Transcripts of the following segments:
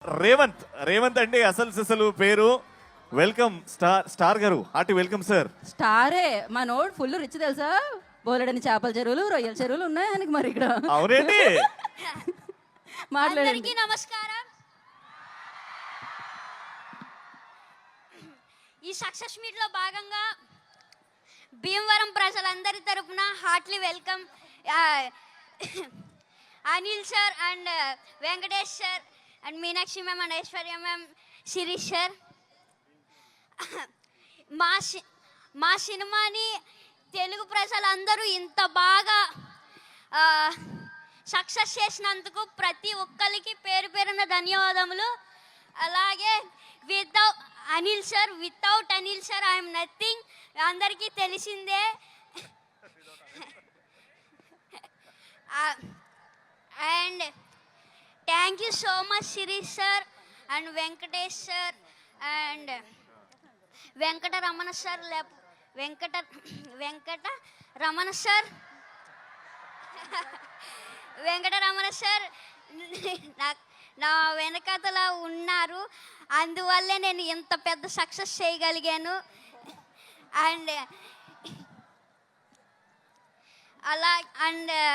రేవంత్ రేవంత్ అండి అసలు సిసలు పేరు. వెల్కమ్ స్టార్ గారు, హార్టీ వెల్కమ్ సార్. స్టారే మనోడు ఫుల్ రిచ్ తెలుసా, బోలెడని చేపల చెరువులు రొయ్యల చెరువులు ఉన్నాయి ఆయనకి. మరి ఇక్కడ అవునండి. మాట్లాడండి. అందరికీ నమస్కారం. ఈ సక్సెస్ మీట్ లో భాగంగా భీమవరం ప్రజలందరి తరపున heartly welcome Anil sir and Venkatesh sir and Meenakshi ma'am and Aishwarya ma'am, Sirish sir. మా సినిమాని తెలుగు ప్రజలందరూ ఇంత బాగా సక్సెస్ చేసినందుకు ప్రతి ఒక్కరికి పేరు పేరున ధన్యవాదములు. అలాగే without Anil sir I'm nothing, అందరికీ తెలిసిందే. And thank you so much Sirish sir and Venkatesh sir and Venkataramana sir Venkataramana sir నా వెనకతలా ఉన్నారు, అందువల్లే నేను ఇంత పెద్ద సక్సెస్ చేయగలిగాను. అండ్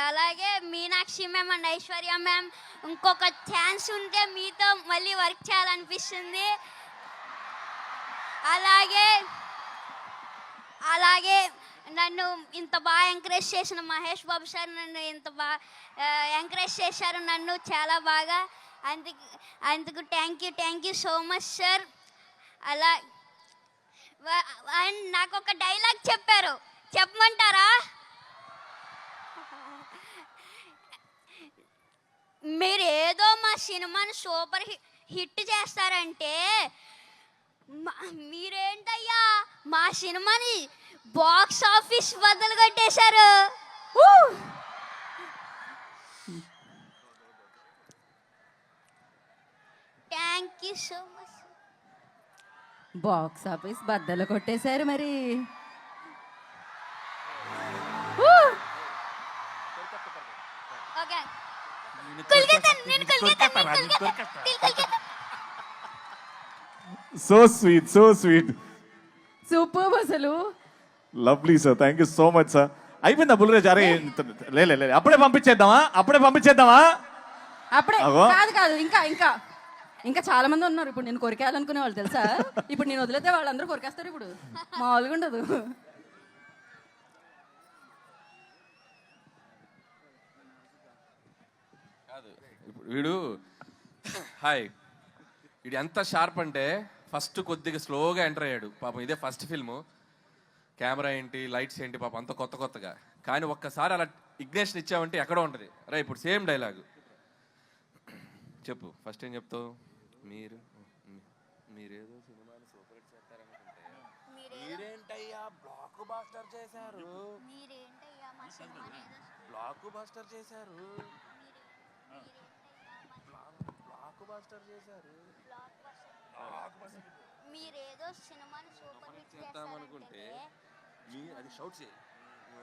అలాగే Meenakshi ma'am and Aishwarya ma'am, ఇంకొక ఛాన్స్ ఉంటే మీతో మళ్ళీ వర్క్ చేయాలనిపిస్తుంది. అలాగే నన్ను ఇంత బాగా ఎంకరేజ్ చేసిన మహేష్ బాబు సార్ నన్ను ఇంత బాగా ఎంకరేజ్ చేశారు నన్ను చాలా బాగా. అందుకు thank you so much sir. And నాకు ఒక డైలాగ్ చెప్పారు, చెప్పమంటారా? మీరు ఏదో మా సినిమాని సూపర్ హిట్ చేస్తారంటే మీరేంటయ్యా మా సినిమాని బాక్స్ ఆఫీస్ బద్దలు కొట్టేశారు. Thank you so much. Box office బద్దలు కొట్టేశారు మరి. Okay so sweet, so sweet, super అసలు. Lovely sir, thank you so much sir. అయిపోయిందా బుల్రాజ్? అరే లే అప్పుడే పంపించేద్దామా? అప్పుడే అగో. కాదు ఇంకా ఇంకా ఇంకా చాలా మంది ఉన్నారు. ఇప్పుడు నేను కొరికేయాలనుకునే వాళ్ళు తెలుసా. ఇప్పుడు నేను వదిలేతే వాళ్ళందరూ కొరికేస్తారు. ఇప్పుడు మామూలుగా ఉండదు. వీడు హాయ్, వీడు ఎంత షార్ప్ అంటే ఫస్ట్ కొద్దిగా స్లోగా ఎంటర్ అయ్యాడు. పాపం ఇదే ఫస్ట్ ఫిల్ము, కెమెరా ఏంటి లైట్స్ ఏంటి పాపం అంత కొత్తగా. కానీ ఒక్కసారి అలా ఇగ్నేషన్ ఇచ్చామంటే ఎక్కడో ఉంటుంది. రా ఇప్పుడు సేమ్ డైలాగు చెప్పు. ఫస్ట్ ఏం చెప్తావు? మీరేదో సినిమాని సూపర్ హిట్ చేస్తారనుకుంటే మీరేంటయ్యా బ్లాక్ బాస్టర్ చేశారు. మీరేదో సినిమాని సూపర్ హిట్ చేద్దామనుకుంటే అది షౌట్ చేయి.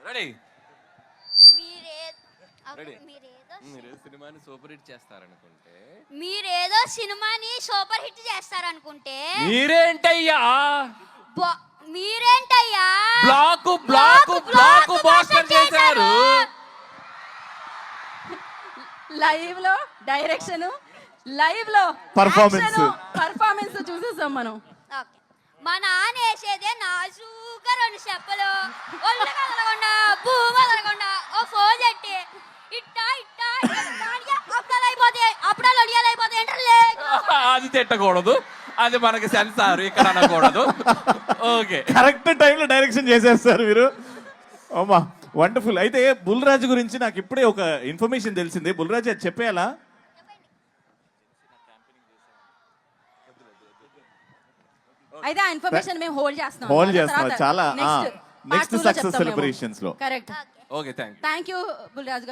రెడీ? మీరేదో సినిమాని సూపర్ హిట్ చేస్తారనుకుంటే మీరేంటయ్యా బ్లాక్ బాస్టర్ చేశారు. లైవ్ లో డైరెక్షన్, లైవ్ లో పర్ఫార్మెన్స్ చూసేసాం మనం. మా నాన్న వేసేదే నాజూగా 2 చెప్పలు, ఒళ్ళు కదలకుండా భూమి కదలకుండా ఓ ఫోన్ చెట్టి అప్పుడాలు అడియాలైపోతాయి. అది తిట్టకూడదు, అది మనకి సెన్సార్ ఇక్కడ అనకూడదు. ఓకే, కరెక్ట్ టైంలో డైరెక్షన్ చేసేస్తారు మీరు. అమ్మా వండర్ఫుల్. అయితే బుల్రాజు గురించి నాకు ఇప్పుడే ఒక ఇన్ఫర్మేషన్ తెలిసింది. బుల్రాజు అది చెప్పేయాలా? అయితే ఆ ఇన్ఫర్మేషన్ మేము హోల్డ్ చేస్తాం. చాలా నెక్స్ట్ సక్సెస్ సెలబ్రేషన్స్ లో. Correct. Okay, thank you Bulraj గారు.